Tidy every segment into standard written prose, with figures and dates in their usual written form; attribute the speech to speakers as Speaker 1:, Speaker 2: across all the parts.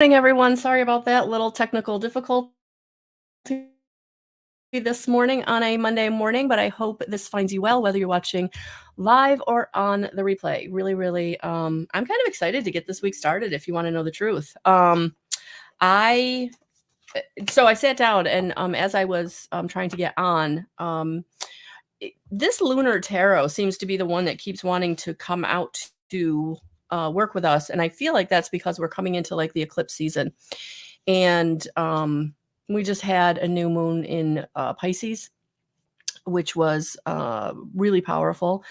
Speaker 1: Morning, everyone. Sorry about that little technical difficulty this morning on a Monday morning, but I hope this finds you well, whether you're watching live or on the replay. Really, I'm kind of excited to get this week started, if you want to know the truth. I sat down and as I was trying to get on, this lunar tarot seems to be the one that keeps wanting to come out to work with us, and I feel like that's because we're coming into like the eclipse season, and we just had a new moon in Pisces, which was really powerful.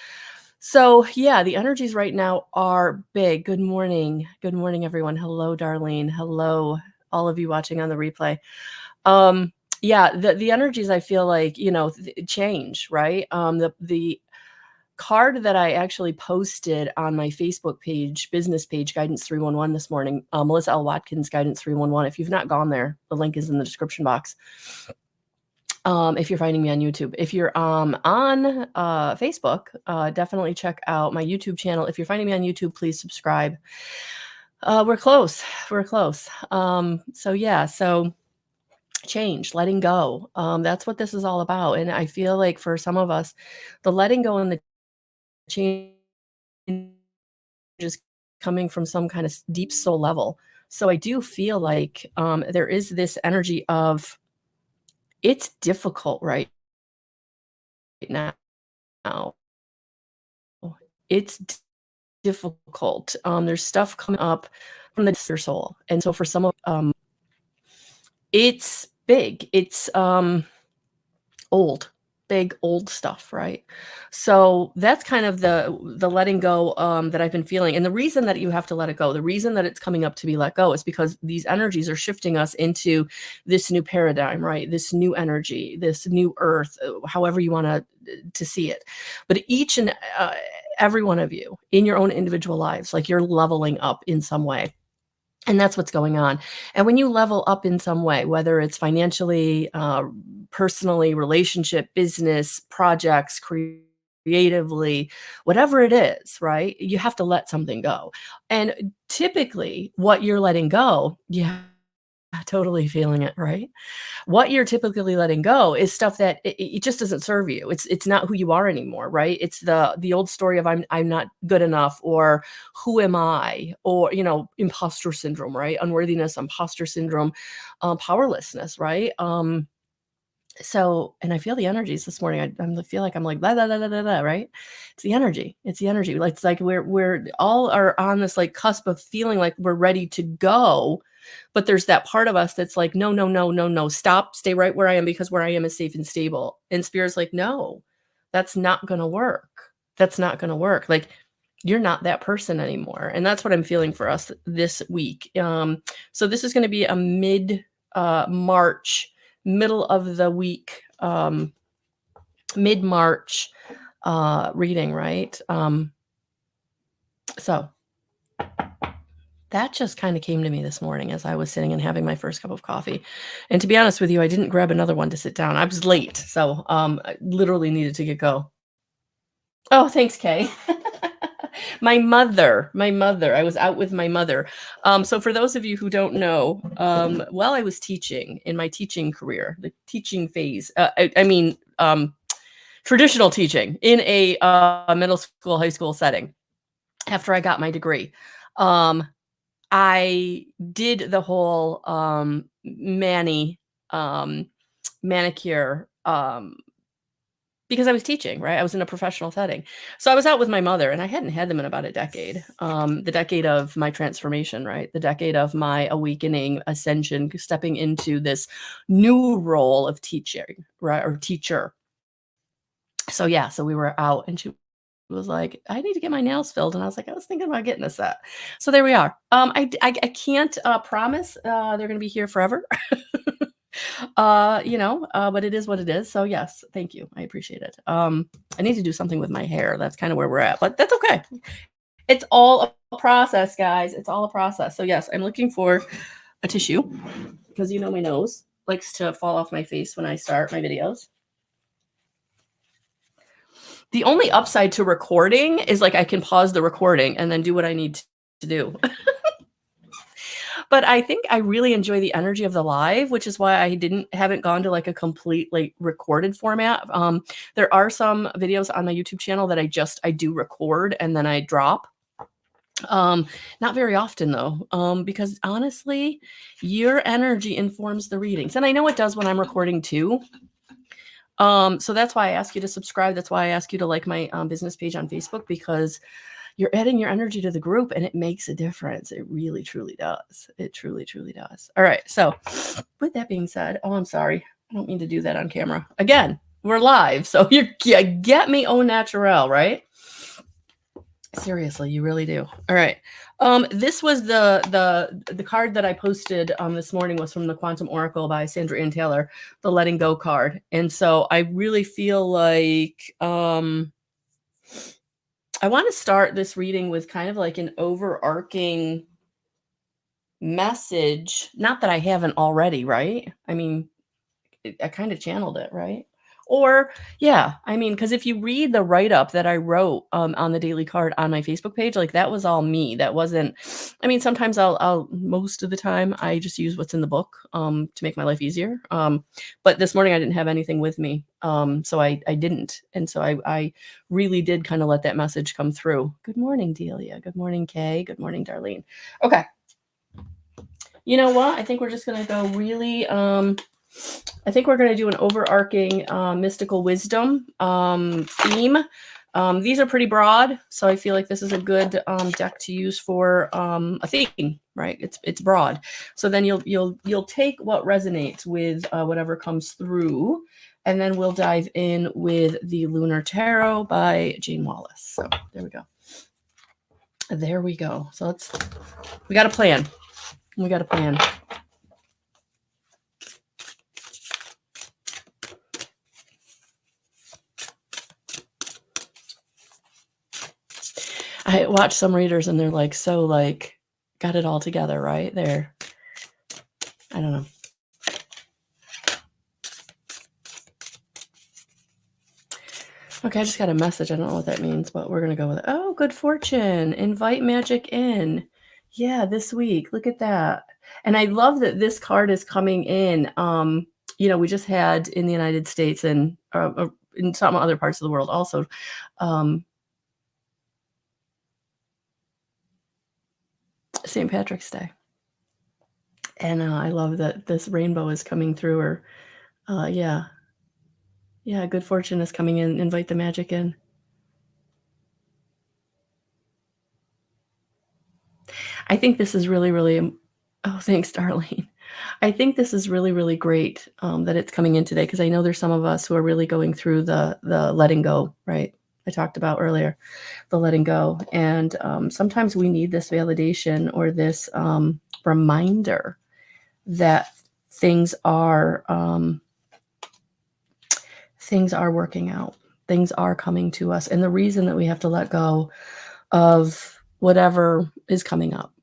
Speaker 1: So yeah, the energies right now are big. Good morning, everyone. Hello, Darlene. Hello, all of you watching on the replay. Yeah, the energies, I feel like, change, right? The card that I actually posted on my Facebook page, business page, Guidance 311 this morning, Melissa L. Watkins, Guidance 311. If you've not gone there, the link is in the description box. If you're finding me on YouTube. If you're on Facebook, definitely check out my YouTube channel. If you're finding me on YouTube, please subscribe. We're close. So change, letting go. That's what this is all about. And I feel like for some of us, the letting go and the change is coming from some kind of deep soul level. So I do feel like there is this energy of it's difficult right now. It's difficult. There's stuff coming up from the your soul. And so for some of it's big. It's old stuff, right? So that's kind of the letting go that I've been feeling. And the reason that you have to let it go, the reason that it's coming up to be let go is because these energies are shifting us into this new paradigm, right? This new energy, this new earth, however you want to see it. But each and every one of you in your own individual lives, like you're leveling up in some way. And that's what's going on. And when you level up in some way, whether it's financially, personally, relationship, business, projects, creatively, whatever it is, right? You have to let something go. And typically, what you're letting go, yeah, totally feeling it, right? What you're typically letting go is stuff that it just doesn't serve you. It's not who you are anymore, right? It's the old story of I'm not good enough, or who am I, or imposter syndrome, right? Unworthiness, imposter syndrome, powerlessness, right? So, and I feel the energies this morning. I feel like I'm like blah, blah, blah, blah, blah, blah, right? It's the energy. Like it's like we're all are on this like cusp of feeling like we're ready to go, but there's that part of us that's like, no, no, no, no, no, stop, stay right where I am, because where I am is safe and stable. And Spirit's like, no, that's not gonna work. That's not gonna work. Like you're not that person anymore. And that's what I'm feeling for us this week. So this is gonna be a March, middle of the week, mid-March reading, right? So that just kind of came to me this morning as I was sitting and having my first cup of coffee. And to be honest with you, I didn't grab another one to sit down. I was late, so I literally needed to get go. Oh, thanks, Kay. My mother, I was out with my mother. So for those of you who don't know, while I was teaching in my teaching career, the teaching phase, traditional teaching in a middle school, high school setting, after I got my degree, I did the whole manicure, because I was teaching, right? I was in a professional setting. So I was out with my mother, and I hadn't had them in about a decade. The decade of my transformation, right? The decade of my awakening, ascension, stepping into this new role of teaching, right? Or teacher. So yeah, so we were out, and she was like, I need to get my nails filled. And I was like, I was thinking about getting a set. So there we are. I can't promise they're going to be here forever. But it is what it is. So yes, thank you. I appreciate it. I need to do something with my hair. That's kind of where we're at, but that's okay. It's all a process, guys. It's all a process. So yes, I'm looking for a tissue, because my nose likes to fall off my face when I start my videos. The only upside to recording is like I can pause the recording and then do what I need to do. But I think I really enjoy the energy of the live, which is why I haven't gone to like a complete like recorded format. There are some videos on my YouTube channel that I do record and then I drop. Not very often though, because honestly, your energy informs the readings. And I know it does when I'm recording too. So that's why I ask you to subscribe. That's why I ask you to like my business page on Facebook, because you're adding your energy to the group and it makes a difference. It really, truly does. It truly, truly does. All right. So with that being said, oh, I'm sorry. I don't mean to do that on camera. Again, we're live. So you get me au naturel, right? Seriously, you really do. All right. This was the card that I posted this morning was from the Quantum Oracle by Sandra Ann Taylor, the Letting Go card. And so I really feel like I want to start this reading with kind of like an overarching message. Not that I haven't already, right? I mean, I kind of channeled it, right? Or yeah, I mean, because if you read the write-up that I wrote on the daily card on my Facebook page, like that was all me. That wasn't, I mean, sometimes I'll most of the time I just use what's in the book to make my life easier. But this morning I didn't have anything with me. So I didn't. And so I really did kind of let that message come through. Good morning, Delia. Good morning, Kay. Good morning, Darlene. Okay. You know what? I think we're just going to go really, I think we're going to do an overarching mystical wisdom theme. These are pretty broad, so I feel like this is a good deck to use for a theme, right? It's broad. So then you'll take what resonates with whatever comes through, and then we'll dive in with the Lunar Tarot by Jane Wallace. So there we go. There we go. So we got a plan. We got a plan. I watch some readers and they're like, so like, got it all together, right? They're, I don't know. Okay, I just got a message. I don't know what that means, but we're going to go with it. Oh, good fortune. Invite magic in. Yeah, this week. Look at that. And I love that this card is coming in. You know, we just had in the United States and in some other parts of the world also, St. Patrick's Day. And I love that this rainbow is coming through, or yeah, good fortune is coming in. Invite the magic in. I think this is really, really, oh, thanks, Darlene. I think this is really, really great that it's coming in today, because I know there's some of us who are really going through the letting go, right? I talked about earlier, the letting go. And sometimes we need this validation or this reminder that things are working out. Things are coming to us. And the reason that we have to let go of whatever is coming up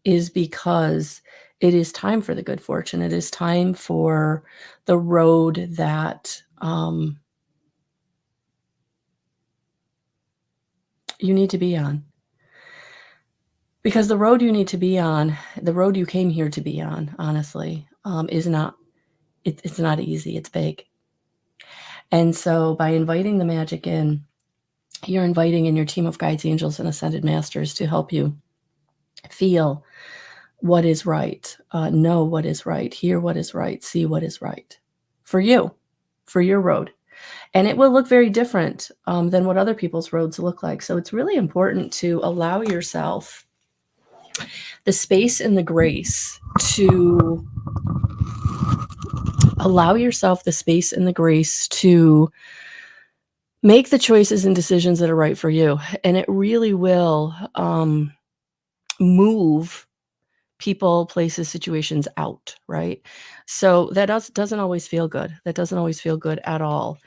Speaker 1: is because it is time for the good fortune. It is time for the road that you need to be on. Because the road you need to be on, the road you came here to be on, honestly, is not, it's not easy. It's big. And so by inviting the magic in, you're inviting in your team of guides, angels, and ascended masters to help you feel what is right, know what is right, hear what is right, see what is right for you, for your road. And it will look very different than what other people's roads look like. So it's really important to allow yourself the space and the grace to make the choices and decisions that are right for you. And it really will move people, places, situations out, right? So that doesn't always feel good. That doesn't always feel good at all.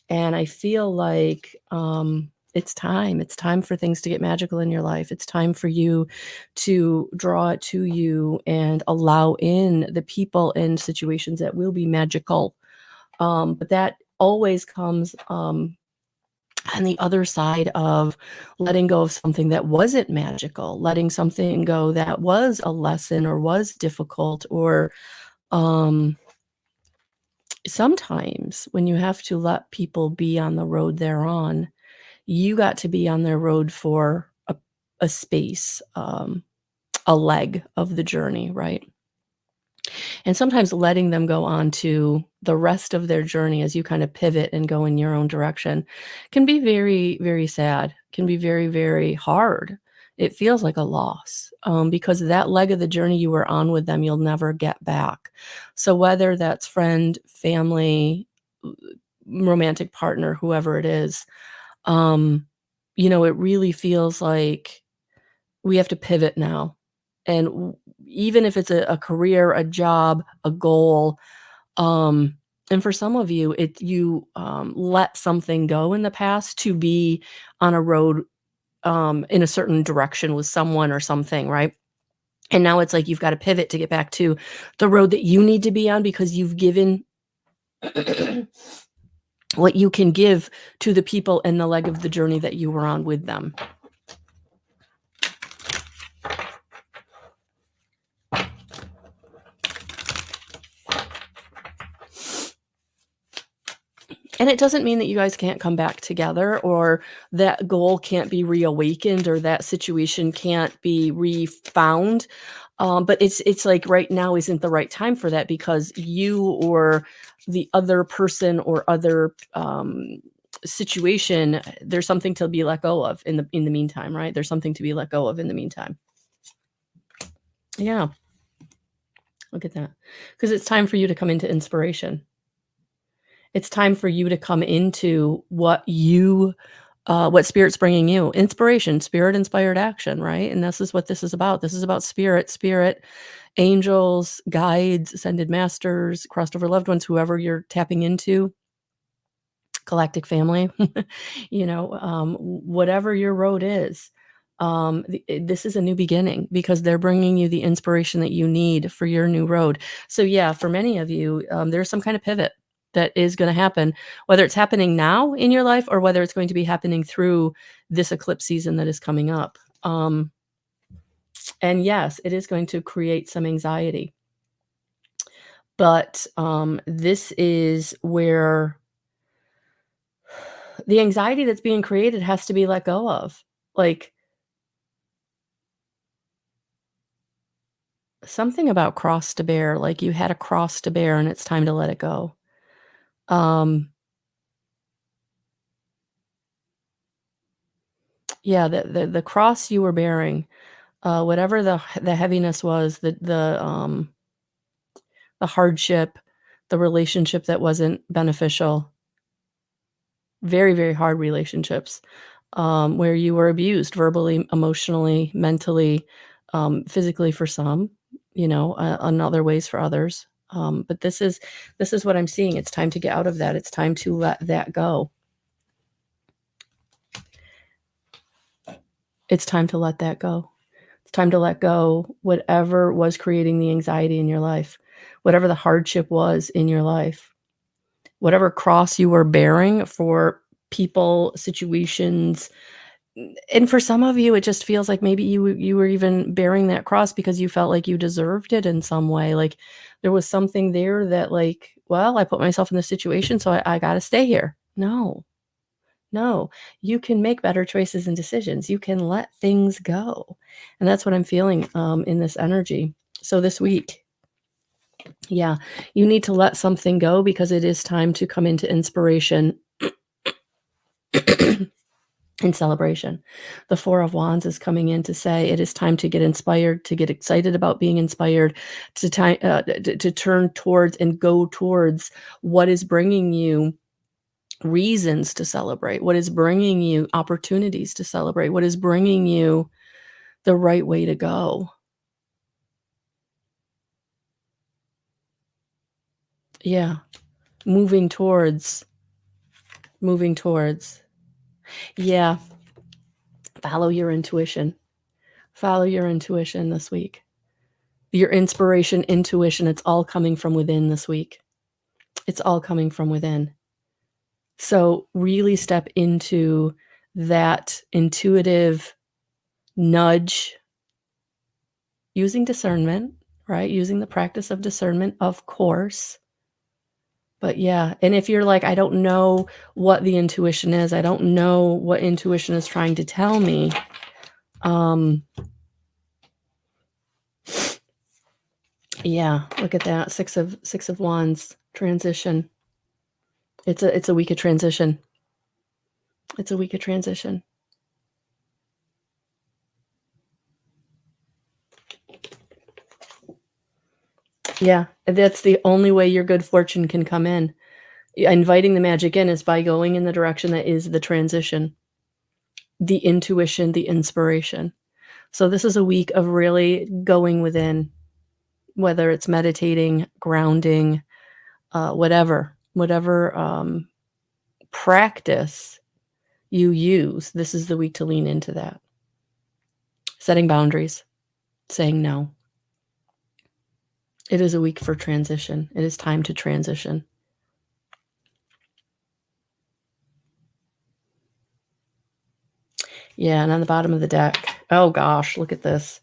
Speaker 1: And I feel like it's time. It's time for things to get magical in your life. It's time for you to draw it to you and allow in the people and situations that will be magical. But that always comes And the other side of letting go of something that wasn't magical, letting something go that was a lesson or was difficult or, um, sometimes when you have to let people be on the road they're on, you got to be on their road for a space, a leg of the journey, right? And sometimes letting them go on to the rest of their journey as you kind of pivot and go in your own direction can be very, very sad, can be very, very hard. It feels like a loss because that leg of the journey you were on with them, you'll never get back. So, whether that's friend, family, romantic partner, whoever it is, um, it really feels like we have to pivot now. And even if it's a career, a job, a goal, um, and for some of you, you let something go in the past to be on a road in a certain direction with someone or something, right? And now it's like you've got to pivot to get back to the road that you need to be on because you've given what you can give to the people and the leg of the journey that you were on with them. And it doesn't mean that you guys can't come back together or that goal can't be reawakened or that situation can't be refound. But it's like right now isn't the right time for that because you or the other person or other situation, there's something to be let go of in the meantime, right? There's something to be let go of in the meantime. Yeah, look at that. Because it's time for you to come into inspiration. It's time for you to come into what spirit's bringing you. Inspiration, spirit-inspired action, right? And this is what this is about. This is about spirit, angels, guides, ascended masters, crossed over loved ones, whoever you're tapping into, galactic family, whatever your road is. This is a new beginning because they're bringing you the inspiration that you need for your new road. So yeah, for many of you, there's some kind of pivot that is going to happen, whether it's happening now in your life or whether it's going to be happening through this eclipse season that is coming up. And yes, it is going to create some anxiety. But this is where the anxiety that's being created has to be let go of. Like something about cross to bear, like you had a cross to bear and it's time to let it go. Um, yeah, the cross you were bearing, whatever the heaviness was, the hardship, the relationship that wasn't beneficial, very, very hard relationships, where you were abused verbally, emotionally, mentally, physically for some, in other ways for others. But this is what I'm seeing. It's time to get out of that. It's time to let that go. It's time to let that go. It's time to let go whatever was creating the anxiety in your life, whatever the hardship was in your life, whatever cross you were bearing for people, situations. And for some of you, it just feels like maybe you were even bearing that cross because you felt like you deserved it in some way. Like there was something there that like, well, I put myself in this situation, so I got to stay here. No, no, you can make better choices and decisions. You can let things go. And that's what I'm feeling in this energy. So this week, yeah, you need to let something go because it is time to come into inspiration and celebration. The Four of Wands is coming in to say it is time to get inspired, to get excited about being inspired, to turn towards and go towards what is bringing you reasons to celebrate, what is bringing you opportunities to celebrate, what is bringing you the right way to go. Yeah, moving towards. Yeah, follow your intuition. Follow your intuition this week. Your inspiration, intuition, it's all coming from within this week. It's all coming from within. So really step into that intuitive nudge using discernment, right? Using the practice of discernment, of course. But yeah, and if you're like, I don't know what the intuition is, I don't know what intuition is trying to tell me. Yeah, look at that. Six of Wands, transition. It's a week of transition. It's a week of transition. Yeah, that's the only way your good fortune can come in. Inviting the magic in is by going in the direction that is the transition, the intuition, the inspiration. So this is a week of really going within, whether it's meditating, grounding, whatever practice you use. This is the week to lean into that. Setting boundaries, saying no. It is a week for transition. It is time to transition. Yeah, and on the bottom of the deck, oh gosh, look at this.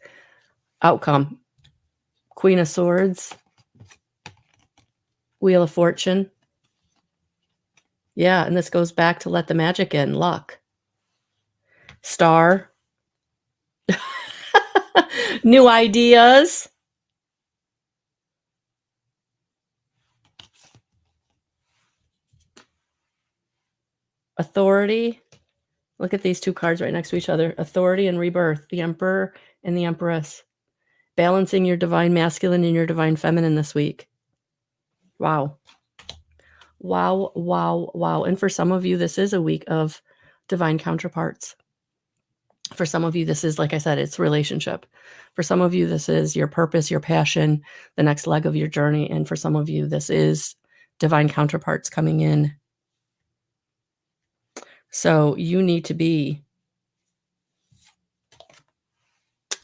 Speaker 1: Outcome. Queen of Swords. Wheel of Fortune. Yeah, and this goes back to let the magic in. Luck. Star. New ideas. Authority. Look at these two cards right next to each other. Authority and rebirth. The Emperor and the Empress. Balancing your divine masculine and your divine feminine this week. Wow. Wow, wow, wow. And for some of you, this is a week of divine counterparts. For some of you, this is, like I said, it's relationship. For some of you, this is your purpose, your passion, the next leg of your journey. And for some of you, this is divine counterparts coming in. So you need to be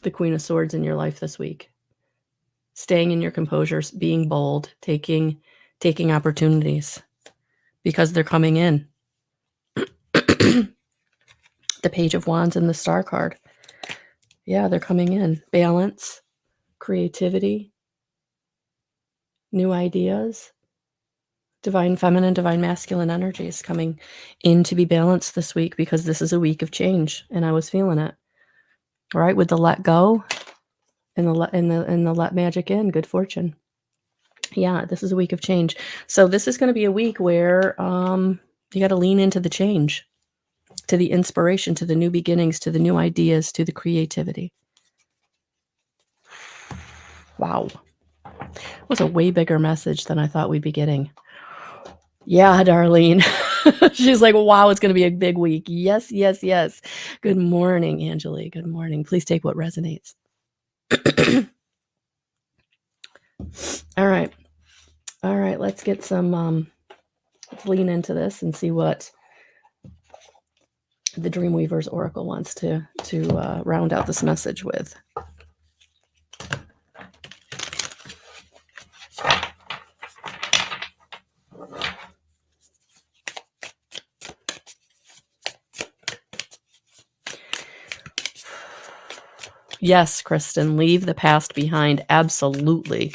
Speaker 1: the Queen of Swords in your life this week. Staying in your composure, being bold, taking opportunities because they're coming in. The Page of Wands and the Star card. Yeah, they're coming in. Balance, creativity, new ideas, divine feminine, divine masculine energies coming in to be balanced this week because this is a week of change and I was feeling it. All right, with the let go and the let magic in, good fortune. Yeah, this is a week of change. So this is going to be a week where you got to lean into the change, to the inspiration, to the new beginnings, to the new ideas, to the creativity. Wow. It was a way bigger message than I thought we'd be getting. Yeah, Darlene. She's like, wow, it's going to be a big week. Yes, yes, yes. Good morning, Angeli. Good morning. Please take what resonates. All right. All right. Let's get some, let's lean into this and see what the Dreamweaver's Oracle wants to round out this message with. Yes, Kristen, leave the past behind. Absolutely.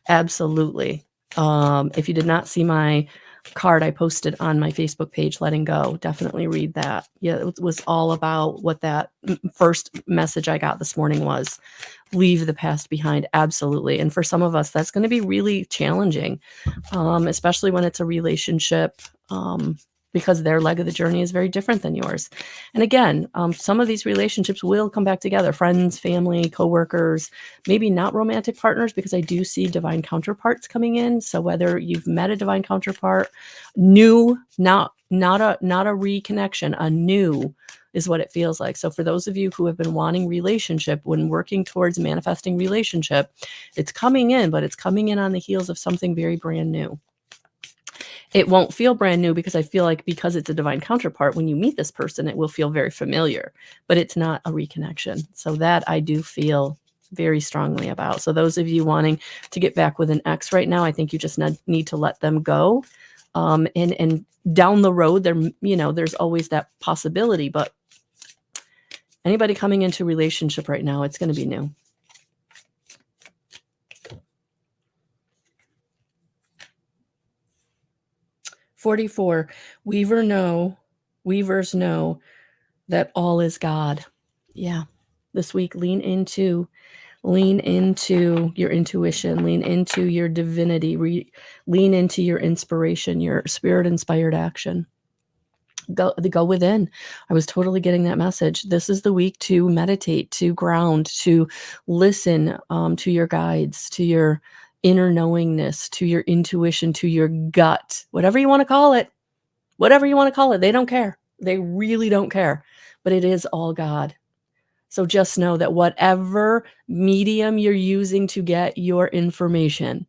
Speaker 1: Absolutely. If you did not see my card I posted on my Facebook page, Letting Go, definitely read that. Yeah, it was all about what that first message I got this morning was. Leave the past behind. Absolutely. And for some of us, that's going to be really challenging, especially when it's a relationship, because their leg of the journey is very different than yours. And again, some of these relationships will come back together. Friends, family, coworkers, maybe not romantic partners, because I do see divine counterparts coming in. So whether you've met a divine counterpart, new, not a reconnection, a new is what it feels like. So for those of you who have been wanting relationship, when working towards manifesting relationship, it's coming in, but it's coming in on the heels of something very brand new. It won't feel brand new because I feel like because it's a divine counterpart, when you meet this person, it will feel very familiar, but it's not a reconnection. So that I do feel very strongly about. So those of you wanting to get back with an ex right now, I think you just need to let them go. And down the road, there's always that possibility, but anybody coming into relationship right now, it's going to be new. "44, weavers know that all is God." Yeah. This week, lean into your intuition, lean into your divinity, lean into your inspiration, your spirit-inspired action. Go within. I was totally getting that message. This is the week to meditate, to ground, to listen to your guides, to your inner knowingness, to your intuition, to your gut, whatever you want to call it. Whatever you want to call it. They don't care. They really don't care. But it is all God. So just know that whatever medium you're using to get your information,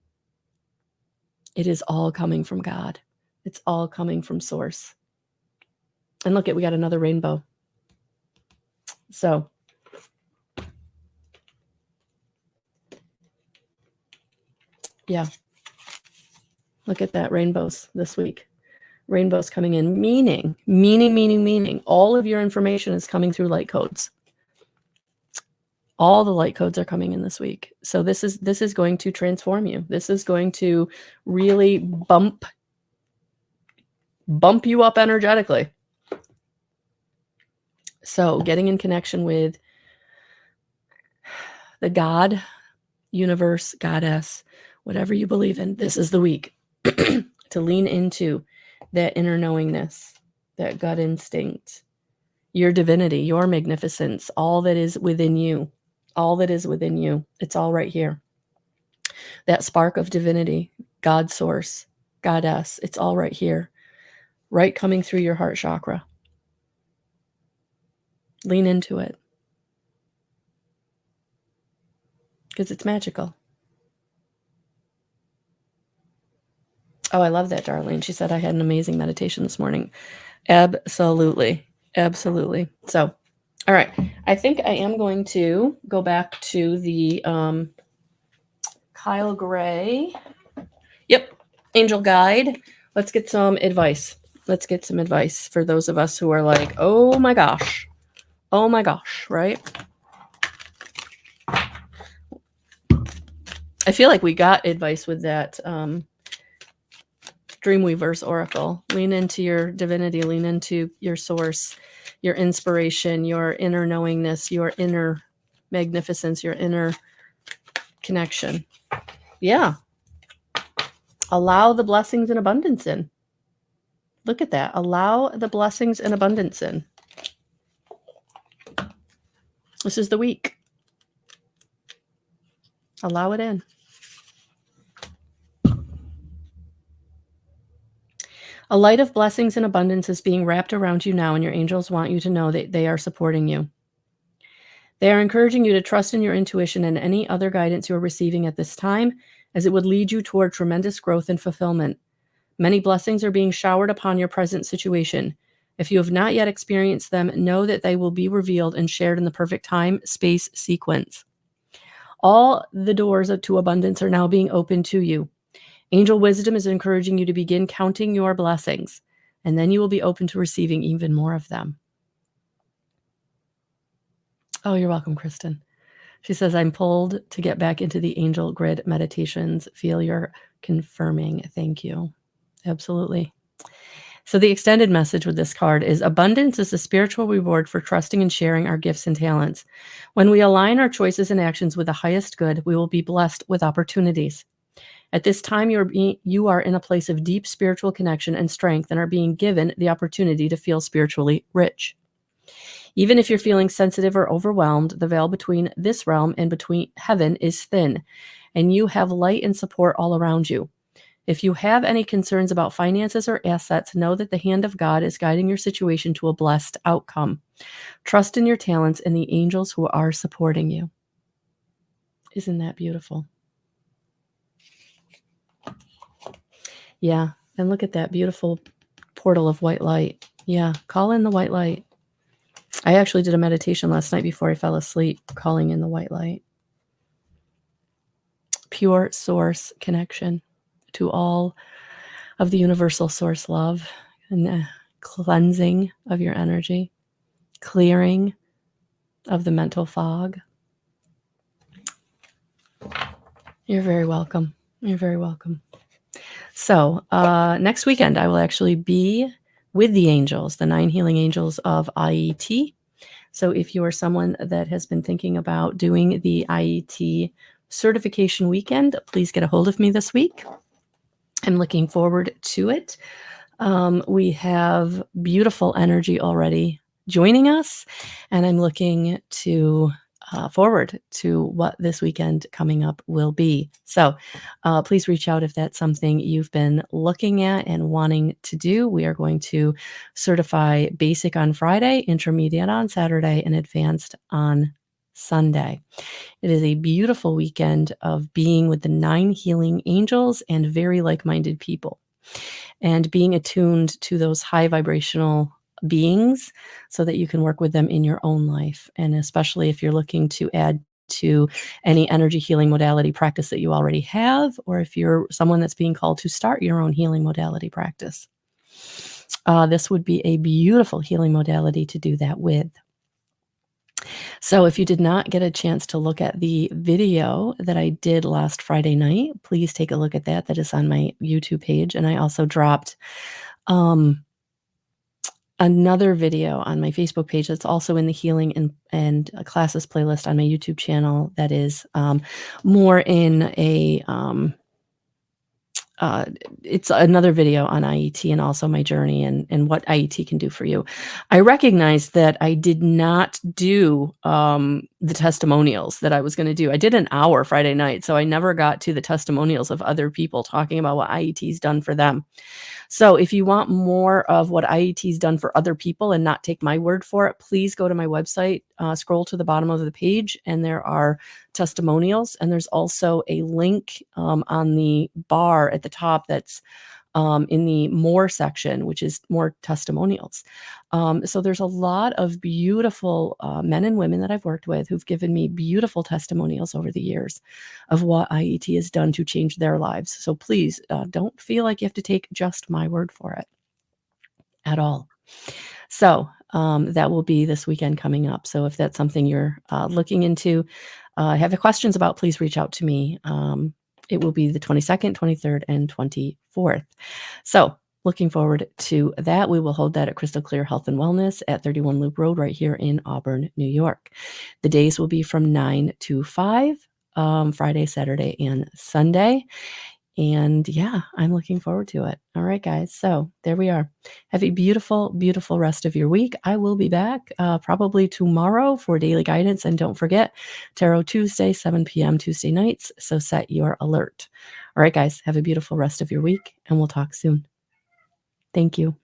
Speaker 1: it is all coming from God. It's all coming from source. And look, we got another rainbow. So yeah, look at that, rainbows this week. Rainbows coming in, meaning. All of your information is coming through light codes. All the light codes are coming in this week. So this is going to transform you. This is going to really bump you up energetically. So getting in connection with the God, universe, goddess, whatever you believe in, this is the week to lean into that inner knowingness, that gut instinct, your divinity, your magnificence, all that is within you. All that is within you. It's all right here. That spark of divinity, God source, goddess, it's all right here. Right coming through your heart chakra. Lean into it. Because it's magical. Oh, I love that, Darlene. She said I had an amazing meditation this morning. Absolutely. So, all right. I think I am going to go back to the Kyle Gray. Yep. Angel guide. Let's get some advice. For those of us who are like, oh my gosh, right? I feel like we got advice with that Dreamweaver's Oracle. Lean into your divinity, lean into your source, your inspiration, your inner knowingness, your inner magnificence, your inner connection. Yeah. Allow the blessings and abundance in. Look at that. Allow the blessings and abundance in. This is the week. Allow it in. A light of blessings and abundance is being wrapped around you now, and your angels want you to know that they are supporting you. They are encouraging you to trust in your intuition and any other guidance you are receiving at this time, as it would lead you toward tremendous growth and fulfillment. Many blessings are being showered upon your present situation. If you have not yet experienced them, know that they will be revealed and shared in the perfect time, space, sequence. All the doors to abundance are now being opened to you. Angel wisdom is encouraging you to begin counting your blessings, and then you will be open to receiving even more of them. Oh, you're welcome, Kristen. She says, I'm pulled to get back into the angel grid meditations. Feel your confirming. Thank you. Absolutely. So the extended message with this card is abundance is the spiritual reward for trusting and sharing our gifts and talents. When we align our choices and actions with the highest good, we will be blessed with opportunities. At this time, you are in a place of deep spiritual connection and strength and are being given the opportunity to feel spiritually rich. Even if you're feeling sensitive or overwhelmed, the veil between this realm and between heaven is thin, and you have light and support all around you. If you have any concerns about finances or assets, know that the hand of God is guiding your situation to a blessed outcome. Trust in your talents and the angels who are supporting you. Isn't that beautiful? Yeah, and look at that beautiful portal of white light. Yeah, call in the white light. I actually did a meditation last night before I fell asleep, calling in the white light. Pure source connection to all of the universal source love and the cleansing of your energy, clearing of the mental fog. You're very welcome. You're very welcome. So next weekend, I will actually be with the angels, the 9 healing angels of IET. So if you are someone that has been thinking about doing the IET certification weekend, please get a hold of me this week. I'm looking forward to it. We have beautiful energy already joining us, and I'm looking to forward to what this weekend coming up will be. So please reach out if that's something you've been looking at and wanting to do. We are going to certify basic on Friday, intermediate on Saturday, and advanced on Sunday. It is a beautiful weekend of being with the 9 healing angels and very like-minded people, and being attuned to those high vibrational beings so that you can work with them in your own life. And especially if you're looking to add to any energy healing modality practice that you already have, or if you're someone that's being called to start your own healing modality practice. This would be a beautiful healing modality to do that with. So if you did not get a chance to look at the video that I did last Friday night, please take a look at that. That is on my YouTube page. And I also dropped another video on my Facebook page that's also in the healing and classes playlist on my YouTube channel that is more in a it's another video on IET and also my journey and what IET can do for you. I recognize that I did not do the testimonials that I was going to do. I did an hour Friday night, so I never got to the testimonials of other people talking about what IET's done for them. So if you want more of what IET's done for other people and not take my word for it, please go to my website, scroll to the bottom of the page, and there are testimonials. And there's also a link on the bar at the top that's in the more section, which is more testimonials. So there's a lot of beautiful men and women that I've worked with who've given me beautiful testimonials over the years of what IET has done to change their lives. So please don't feel like you have to take just my word for it at all. So that will be this weekend coming up. So if that's something you're looking into, have questions about, please reach out to me. It will be the 22nd, 23rd, and 24th. So looking forward to that. We will hold that at Crystal Clear Health and Wellness at 31 Loop Road right here in Auburn, New York. The days will be from 9 to 5, Friday, Saturday, and Sunday. And yeah, I'm looking forward to it. All right, guys. So there we are. Have a beautiful, beautiful rest of your week. I will be back probably tomorrow for daily guidance. And don't forget, Tarot Tuesday, 7 p.m. Tuesday nights. So set your alert. All right, guys. Have a beautiful rest of your week, and we'll talk soon. Thank you.